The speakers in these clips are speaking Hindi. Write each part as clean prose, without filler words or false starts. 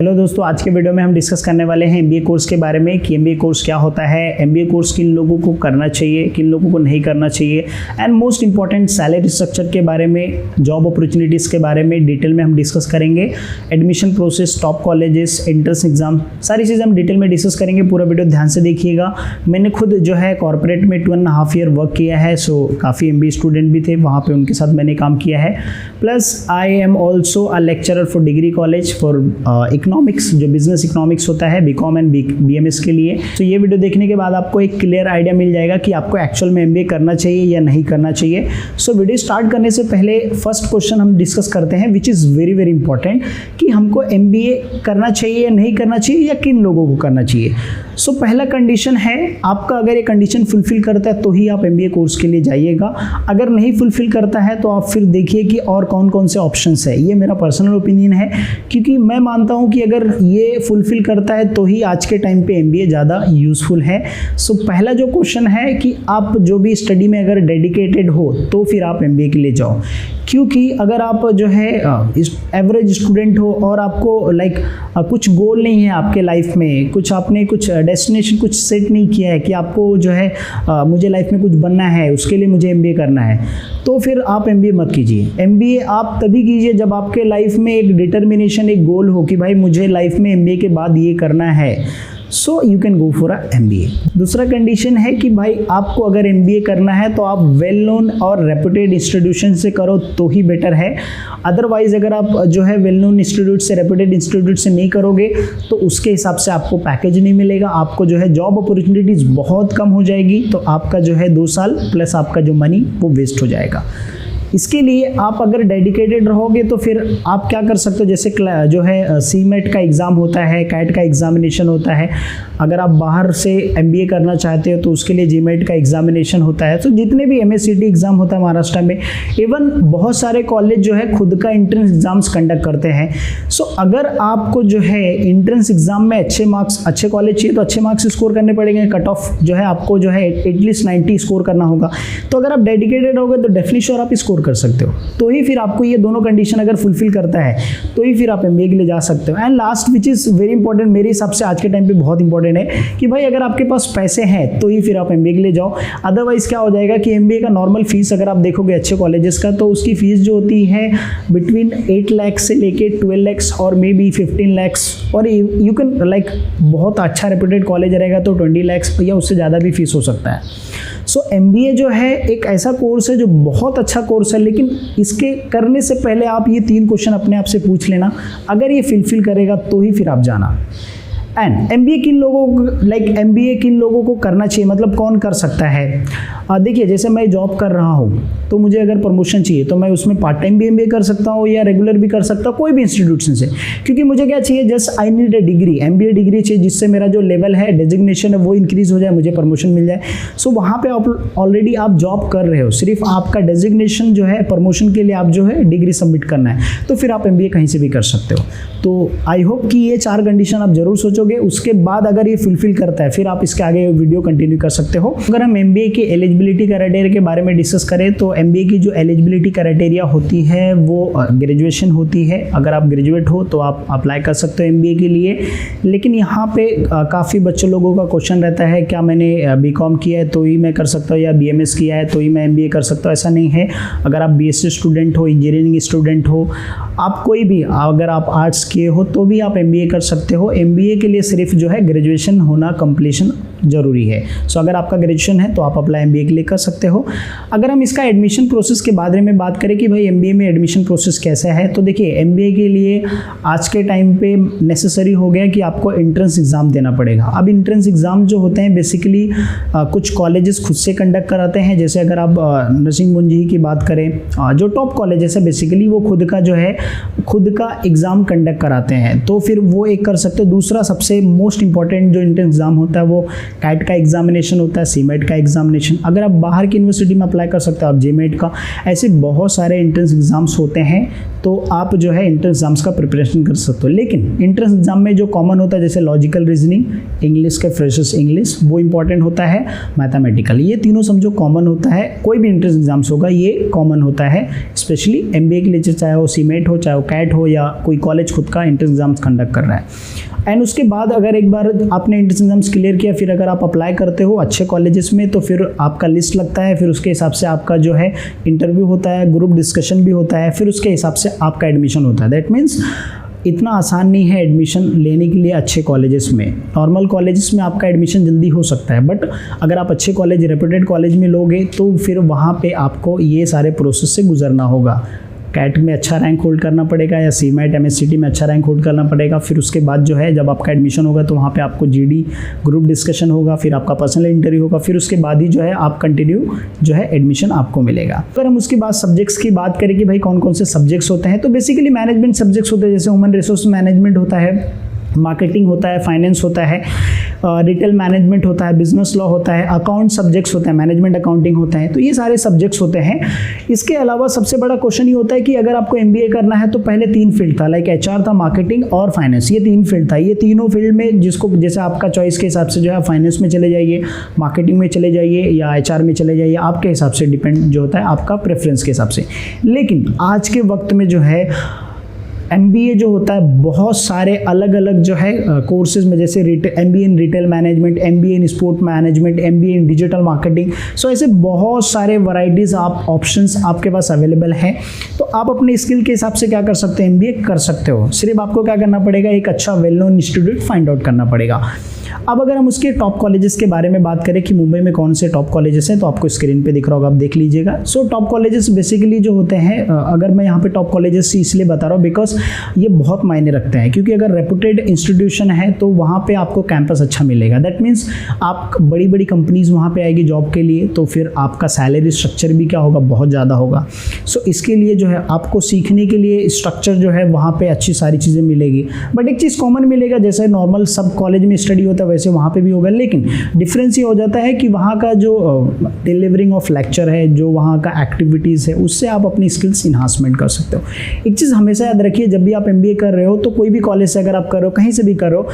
हेलो दोस्तों, आज के वीडियो में हम डिस्कस करने वाले हैं एमबीए कोर्स के बारे में कि एमबीए कोर्स क्या होता है, एमबीए कोर्स किन लोगों को करना चाहिए, किन लोगों को नहीं करना चाहिए, and most important salary structure के बारे में, जॉब अपॉर्चुनिटीज़ के बारे में डिटेल में हम डिस्कस करेंगे। Admission process, top colleges, entrance exam, सारी चीज़ें हम डिटेल में डिस्कस करेंगे। पूरा वीडियो ध्यान से देखिएगा। मैंने खुद जो है कॉर्पोरेट में 2.5 ईयर वर्क किया है, सो काफ़ी एमबीए स्टूडेंट भी थे वहाँ पर, उनके साथ मैंने काम किया है। Plus I am also a lecturer for degree college for economics, जो बिजनेस इकोनॉमिक्स होता है बीकॉम एंड बीएमएस के लिए। तो ये वीडियो देखने के बाद आपको एक क्लियर आइडिया मिल जाएगा कि आपको एक्चुअल में एमबीए करना चाहिए या नहीं करना चाहिए। सो वीडियो स्टार्ट करने से पहले फर्स्ट क्वेश्चन हम डिस्कस करते हैं, which is very very important, कि हमको एमबीए करना चाहिए या नहीं करना चाहिए, या किन लोगों को करना चाहिए। सो पहला कंडीशन है, आपका अगर ये कंडीशन फुलफिल करता है तो ही आप एमबीए कोर्स के लिए जाइएगा। अगर नहीं फुलफिल करता है तो आप फिर देखिए कि और कौन कौन से ऑप्शंस है। ये मेरा पर्सनल ओपिनियन है, क्योंकि मैं मानता हूँ कि अगर ये फुलफिल करता है तो ही आज के टाइम पे एमबीए ज़्यादा यूज़फुल है। सो पहला जो क्वेश्चन है कि आप जो भी स्टडी में अगर डेडिकेटेड हो तो फिर आप एमबीए के लिए जाओ। क्योंकि अगर आप जो है एवरेज स्टूडेंट हो और आपको कुछ गोल नहीं है आपके लाइफ में, कुछ आपने कुछ डेस्टिनेशन कुछ सेट नहीं किया है कि आपको जो है मुझे लाइफ में कुछ बनना है, उसके लिए मुझे एमबीए करना है, तो फिर आप एमबीए मत कीजिए। एमबीए आप तभी कीजिए जब आपके लाइफ में एक डिटर्मिनेशन, एक गोल हो कि भाई मुझे लाइफ में एमबीए के बाद ये करना है। So you can go for a MBA. दूसरा कंडीशन है कि भाई आपको अगर एमबीए करना है तो आप वेल नोन और रेपुटेड इंस्टीट्यूशन से करो तो ही बेटर है। अदरवाइज अगर आप जो है वेल नोन इंस्टीट्यूट से, रेपुटेड इंस्टीट्यूट से नहीं करोगे तो उसके हिसाब से आपको पैकेज नहीं मिलेगा, आपको जो है जॉब अपॉर्चुनिटीज़ बहुत कम हो जाएगी, तो आपका जो है 2 साल प्लस आपका जो मनी वो वेस्ट हो जाएगा। इसके लिए आप अगर डेडिकेटेड रहोगे तो फिर आप क्या कर सकते हो, जैसे जो है सीमेट का एग्ज़ाम होता है, कैट का एग्जामिनेशन होता है। अगर आप बाहर से एमबीए करना चाहते हो तो उसके लिए जीमेट का एग्जामिनेशन होता है। तो जितने भी एमएससीटी एग्ज़ाम होता है महाराष्ट्र में, इवन बहुत सारे कॉलेज जो है खुद का एंट्रेंस एग्जाम्स कंडक्ट करते हैं। सो अगर आपको जो है एंट्रेंस एग्जाम में अच्छे मार्क्स, अच्छे कॉलेज चाहिए तो अच्छे मार्क्स स्कोर करने पड़ेंगे। कट ऑफ जो है आपको जो है एटलीस्ट 90 स्कोर करना होगा। तो अगर आप डेडिकेटेड रहोगे तो डेफिनेटली श्योर आप स्कोर कर सकते हो। तो ही फिर आपको ये दोनों कंडीशन अगर फुलफिल करता है तो ही फिर आप एमबीए के लिए जा सकते हो। And last which is very important, मेरे हिसाब से आज के टाइम पे बहुत इंपॉर्टेंट है कि भाई अगर आपके पास पैसे हैं तो ही फिर आप एमबीए के लिए जाओ। अदरवाइज क्या हो जाएगा कि एमबीए का नॉर्मल फीस अगर आप देखोगे अच्छे कॉलेजेस का, तो उसकी फीस जो होती है बिटवीन 8 लाख से लेके 12 लाख और मे बी 15 लाख, और यू कैन बहुत अच्छा रेपुटेड कॉलेज रहेगा तो 20 लाख या उससे ज़्यादा भी फीस हो सकता है। सो एमबीए जो है एक ऐसा कोर्स है जो बहुत अच्छा कोर्स है, लेकिन इसके करने से पहले आप ये 3 क्वेश्चन अपने आप से पूछ लेना। अगर ये फुलफिल करेगा तो ही फिर आप जाना। एंड एमबीए किन लोगों को एमबीए किन लोगों को करना चाहिए, मतलब कौन कर सकता है। देखिए, जैसे मैं जॉब कर रहा हूँ तो मुझे अगर प्रमोशन चाहिए तो मैं उसमें पार्ट टाइम भी एमबीए कर सकता हूँ या रेगुलर भी कर सकता हूँ, कोई भी इंस्टीट्यूशन से। क्योंकि मुझे क्या चाहिए, just I need a degree, MBA degree चाहिए, जिससे मेरा जो लेवल है, डेजिग्नेशन है वो इंक्रीज हो जाए, मुझे प्रमोशन मिल जाए। सो वहाँ पे ऑलरेडी आप जॉब कर रहे हो, सिर्फ आपका डेजिग्नेशन जो है प्रमोशन के लिए आप जो है डिग्री सबमिट करना है, तो फिर आप एमबीए कहीं से भी कर सकते हो। तो आई होप कि ये 4 कंडीशन आप जरूर सोचोगे। उसके बाद अगर ये फुलफिल करता है फिर आप इसके आगे वीडियो कंटिन्यू कर सकते हो। अगर हम एमबीए की एलिजिबिलिटी क्राइटेरिया के बारे में डिस्कस करें तो एमबीए की जो एलिजिबिलिटी क्राइटेरिया होती है वो ग्रेजुएशन होती है। अगर आप ग्रेजुएट हो तो आप अप्लाई कर सकते हो एमबीए के लिए। लेकिन यहाँ पे काफ़ी बच्चों लोगों का क्वेश्चन रहता है, क्या मैंने बीकॉम किया है तो ही मैं कर सकता हूँ, या बीएमएस किया है तो ही मैं एमबीए कर सकता हूँ। ऐसा नहीं है। अगर आप बीएससी स्टूडेंट हो, इंजीनियरिंग स्टूडेंट हो, आप कोई भी, अगर आप आर्ट्स किए हो तो भी आप एमबीए कर सकते हो। एमबीए के लिए सिर्फ जो है ग्रेजुएशन होना कंप्लीशन जरूरी है। सो अगर आपका ग्रेजुएशन है तो आप अप्लाई एमबीए के लिए कर सकते हो। अगर हम इसका एडमिशन प्रोसेस के बारे में बात करें कि भाई एमबीए में एडमिशन प्रोसेस कैसा है, तो देखिए एमबीए के लिए आज के टाइम पे नेसेसरी हो गया कि आपको एंट्रेंस एग्ज़ाम देना पड़ेगा। अब एंट्रेंस एग्ज़ाम जो होते हैं बेसिकली कुछ कॉलेजेस खुद से कंडक्ट कराते हैं। जैसे अगर आप नरसिंह मुंजी की बात करें, जो टॉप कॉलेजेस है बेसिकली वो खुद का जो है खुद का एग्ज़ाम कंडक्ट कराते हैं, तो फिर वो एक कर सकते हो। दूसरा सबसे मोस्ट इंपॉर्टेंट जो एंट्रेंस एग्ज़ाम होता है वो कैट का एग्जामिनेशन होता है, सीमेट का एग्जामिनेशन, अगर आप बाहर की यूनिवर्सिटी में अप्लाई कर सकते हो आप जेमेट का, ऐसे बहुत सारे एंट्रेंस एग्जाम्स होते हैं, तो आप जो है एंट्रेंस एग्जाम्स का प्रिपरेशन कर सकते हो। लेकिन एंट्रेंस एग्जाम में जो कॉमन होता है जैसे लॉजिकल रीजनिंग, इंग्लिश के फ्रेशर्स इंग्लिश वो इंपॉर्टेंट होता है, मैथमेटिकल, ये तीनों समझो कॉमन होता है, कोई भी एंट्रेंस एग्जाम्स होगा ये कॉमन होता है, स्पेशली एमबीए के लिए, चाहे वो सीमेट हो, चाहे वो कैट हो, या कोई कॉलेज खुद का एंट्रेंस एग्जाम्स कंडक्ट कर रहा है। एंड उसके बाद अगर एक बार आपने एंट्रेंस एग्जाम्स क्लियर किया, फिर अगर आप अप्लाई करते हो अच्छे कॉलेजेस में, तो फिर आपका लिस्ट लगता है, फिर उसके हिसाब से आपका जो है इंटरव्यू होता है, ग्रुप डिस्कशन भी होता है, फिर उसके हिसाब से आपका एडमिशन होता है। दैट मीन्स इतना आसान नहीं है एडमिशन लेने के लिए अच्छे कॉलेजेस में। नॉर्मल कॉलेजेस में आपका एडमिशन जल्दी हो सकता है, बट अगर आप अच्छे कॉलेज, रेप्यूटेड कॉलेज में लोगे तो फिर वहाँ पे आपको ये सारे प्रोसेस से गुजरना होगा। कैट में अच्छा रैंक होल्ड करना पड़ेगा, या सीमेट एमएससीटी में अच्छा रैंक होल्ड करना पड़ेगा। फिर उसके बाद जो है जब आपका एडमिशन होगा तो वहाँ पे आपको जीडी ग्रुप डिस्कशन होगा, फिर आपका पर्सनल इंटरव्यू होगा, फिर उसके बाद ही जो है आप कंटिन्यू जो है एडमिशन आपको मिलेगा। अगर हम उसके बाद सब्जेक्ट्स की बात करें कि भाई कौन कौन से सब्जेक्ट्स होते हैं, तो बेसिकली मैनेजमेंट सब्जेक्ट्स होते हैं, जैसे ह्यूमन रिसोर्स मैनेजमेंट होता है, मार्केटिंग होता है, फाइनेंस होता है, रिटेल मैनेजमेंट होता है, बिजनेस लॉ होता है, अकाउंट सब्जेक्ट्स होते हैं, मैनेजमेंट अकाउंटिंग होता है, तो ये सारे सब्जेक्ट्स होते हैं। इसके अलावा सबसे बड़ा क्वेश्चन ये होता है कि अगर आपको एमबीए करना है तो पहले 3 फील्ड था, लाइक एचआर था, मार्केटिंग और फाइनेंस, ये 3 फील्ड था। ये तीनों फील्ड में जिसको जैसे आपका चॉइस के हिसाब से जो है फाइनेंस में चले जाइए, मार्केटिंग में चले जाइए, या एचआर में चले जाइए, आपके हिसाब से डिपेंड जो होता है आपका प्रेफरेंस के हिसाब से। लेकिन आज के वक्त में जो है एमबीए जो होता है बहुत सारे अलग अलग जो है कोर्सेज में, जैसे MBA in retail management, MBA in sport management, MBA in digital marketing, so ऐसे बहुत सारे वैरायटीज आप ऑप्शंस आपके पास अवेलेबल हैं। तो आप अपने स्किल के हिसाब से क्या कर सकते हो, एमबीए कर सकते हो। सिर्फ आपको क्या करना पड़ेगा, एक अच्छा well known institute find out करना पड़ेगा। अब अगर हम उसके टॉप कॉलेजेस के बारे में बात करें कि मुंबई में कौन से टॉप कॉलेजेस हैं, तो आपको स्क्रीन पे दिख रहा होगा, आप देख लीजिएगा। सो टॉप कॉलेजेस बेसिकली जो होते हैं, अगर मैं यहाँ पे टॉप कॉलेजेस इसलिए बता रहा हूँ बिकॉज ये बहुत मायने रखते हैं, क्योंकि अगर रेपुटेड इंस्टीट्यूशन है तो वहाँ पे आपको कैंपस अच्छा मिलेगा। दैट मीन्स आप बड़ी बड़ी कंपनीज वहाँ पे आएगी जॉब के लिए, तो फिर आपका सैलरी स्ट्रक्चर भी क्या होगा, बहुत ज़्यादा होगा। सो इसके लिए जो है आपको सीखने के लिए स्ट्रक्चर जो है वहाँ पे अच्छी सारी चीज़ें मिलेगी। बट एक चीज़ कॉमन मिलेगा, जैसे नॉर्मल सब कॉलेज में स्टडी होता है वैसे वहाँ पे भी होगा, लेकिन डिफरेंस ये हो जाता है कि वहाँ का जो डिलीवरिंग ऑफ लेक्चर है, जो वहाँ का एक्टिविटीज़ है, उससे आप अपनी स्किल्स इन्हांसमेंट कर सकते हो। एक चीज़ हमेशा याद रखिए, जब भी आप एमबीए कर रहे हो तो कोई भी कॉलेज से अगर आप कर रहे हो, कहीं से भी कर रहे हो,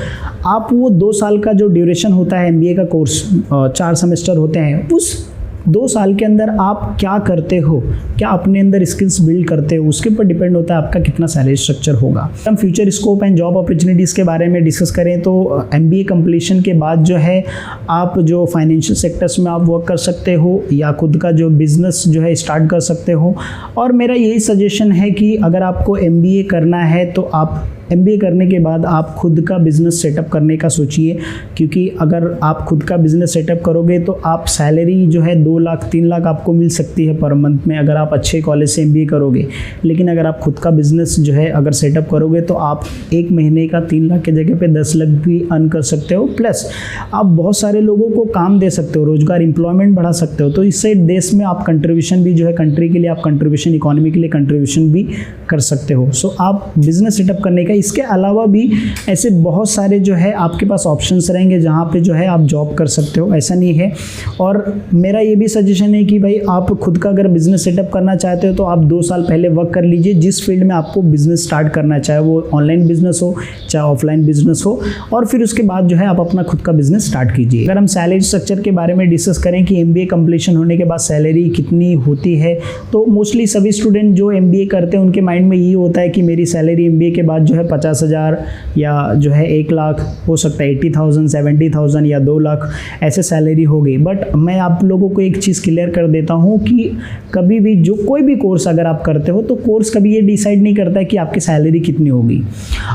आप वो 2 साल का जो ड्यूरेशन होता है एमबीए का कोर्स, 4 सेमेस्टर होते हैं, उस 2 साल के अंदर आप क्या करते हो, क्या अपने अंदर स्किल्स बिल्ड करते हो, उसके ऊपर डिपेंड होता है आपका कितना सैलरी स्ट्रक्चर होगा। हम future scope and job opportunities के बारे में डिस्कस करें तो एमबीए कंप्लीशन के बाद जो है आप जो फाइनेंशियल सेक्टर्स में आप वर्क कर सकते हो, या खुद का जो बिजनेस जो है स्टार्ट कर सकते हो। और मेरा यही सजेशन है कि अगर आपको एमबीए करना है तो आप एमबीए करने के बाद आप खुद का बिज़नेस सेटअप करने का सोचिए, क्योंकि अगर आप खुद का बिज़नेस सेटअप करोगे तो आप सैलरी जो है 2 लाख 3 लाख आपको मिल सकती है पर मंथ में, अगर आप अच्छे कॉलेज से एमबीए करोगे। लेकिन अगर आप खुद का बिज़नेस जो है अगर सेटअप करोगे तो आप 1 महीने का 3 लाख की जगह पे 10 लाख भी अर्न कर सकते हो, प्लस आप बहुत सारे लोगों को काम दे सकते हो, रोजगार एम्प्लॉयमेंट बढ़ा सकते हो। तो इससे देश में आप कंट्रीब्यूशन भी जो है, कंट्री के लिए आप कंट्रीब्यूशन, इकोनॉमी के लिए कंट्रीब्यूशन भी कर सकते हो। सो आप बिज़नेस सेटअप करने का, इसके अलावा भी ऐसे बहुत सारे जो है आपके पास ऑप्शंस रहेंगे जहाँ पे जो है आप जॉब कर सकते हो, ऐसा नहीं है। और मेरा ये भी सजेशन है कि भाई आप खुद का अगर बिज़नेस सेटअप करना चाहते हो तो आप 2 साल पहले वर्क कर लीजिए जिस फील्ड में आपको बिज़नेस स्टार्ट करना है, चाहे वो ऑनलाइन बिजनेस हो चाहे ऑफलाइन बिजनेस हो, और फिर उसके बाद जो है आप अपना खुद का बिजनेस स्टार्ट कीजिए। अगर हम सैलरी स्ट्रक्चर के बारे में डिस्कस करें कि एमबीए कंप्लीशन होने के बाद सैलरी कितनी होती है, तो मोस्टली सभी स्टूडेंट जो एमबीए करते हैं उनके माइंड में ये होता है कि मेरी सैलरी एमबीए के बाद जो है 50,000 या जो है 1 लाख हो सकता है, 80,000 70,000 या 2 लाख ऐसे सैलरी हो गई। बट मैं आप लोगों को एक चीज़ क्लियर कर देता हूँ कि कभी भी जो कोई भी कोर्स अगर आप करते हो तो कोर्स कभी ये डिसाइड नहीं करता है कि आपकी सैलरी कितनी होगी।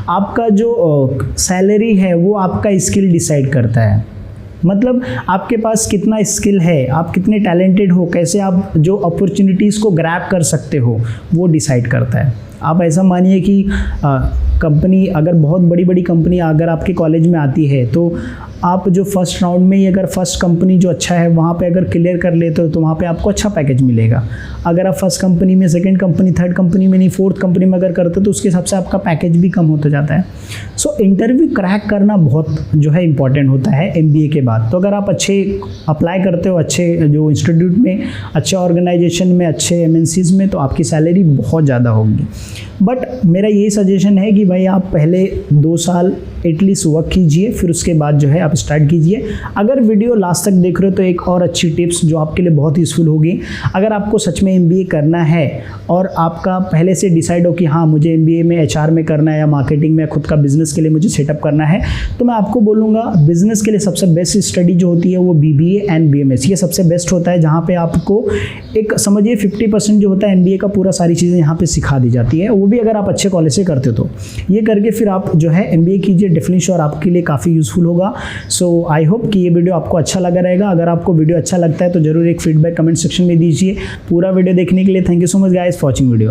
आपका जो सैलरी है वो आपका स्किल डिसाइड करता है। मतलब आपके पास कितना स्किल है, आप कितने टैलेंटेड हो, कैसे आप जो अपॉर्चुनिटीज़ को ग्रैब कर सकते हो वो डिसाइड करता है। आप ऐसा मानिए कि कंपनी, अगर बहुत बड़ी बड़ी कंपनी अगर आपके कॉलेज में आती है तो आप जो फर्स्ट राउंड में ही अगर फर्स्ट कंपनी जो अच्छा है वहाँ पे अगर क्लियर कर लेते हो तो वहाँ पे आपको अच्छा पैकेज मिलेगा। अगर आप फर्स्ट कंपनी में, सेकंड कंपनी, थर्ड कंपनी में नहीं, फोर्थ कंपनी में अगर करते हो तो उसके हिसाब से आपका पैकेज भी कम होता जाता है। सो इंटरव्यू क्रैक करना बहुत जो है इंपॉर्टेंट होता है एमबीए के बाद। तो अगर आप अच्छे अप्लाई करते हो, अच्छे जो इंस्टीट्यूट में, अच्छे ऑर्गेनाइजेशन में, अच्छे एमएनसीज में, तो आपकी सैलरी बहुत ज़्यादा होगी। बट मेरा यही सजेशन है कि भाई आप पहले 2 साल एटलीस्ट वर्क कीजिए, फिर उसके बाद जो है आप स्टार्ट कीजिए। अगर वीडियो लास्ट तक देख रहे हो तो एक और अच्छी टिप्स जो आपके लिए बहुत यूज़फुल होगी, अगर आपको सच में एमबीए करना है और आपका पहले से डिसाइड हो कि हाँ मुझे एमबीए में एचआर में करना है या मार्केटिंग में, खुद का बिजनेस के लिए मुझे सेटअप करना है, तो मैं आपको बोलूँगा बिजनेस के लिए सबसे बेस्ट स्टडी जो होती है वो बीबीए एंड बीएमएस, ये सबसे बेस्ट होता है, जहाँ पे आपको एक समझिए 50% जो होता है एमबीए का पूरा सारी चीज़ें यहाँ पे सिखा दी जाती है, वो भी अगर आप अच्छे कॉलेज से करते हो तो। ये करके फिर आप जो है एमबीए कीजिए, डेफिनेटली श्योर आपके लिए काफ़ी यूज़फुल होगा। सो आई होप कि ये वीडियो आपको अच्छा लगा रहेगा। अगर आपको वीडियो अच्छा लगता है तो जरूर एक फीडबैक कमेंट सेक्शन में दीजिए। पूरा वीडियो देखने के लिए thank you so much guys for watching video.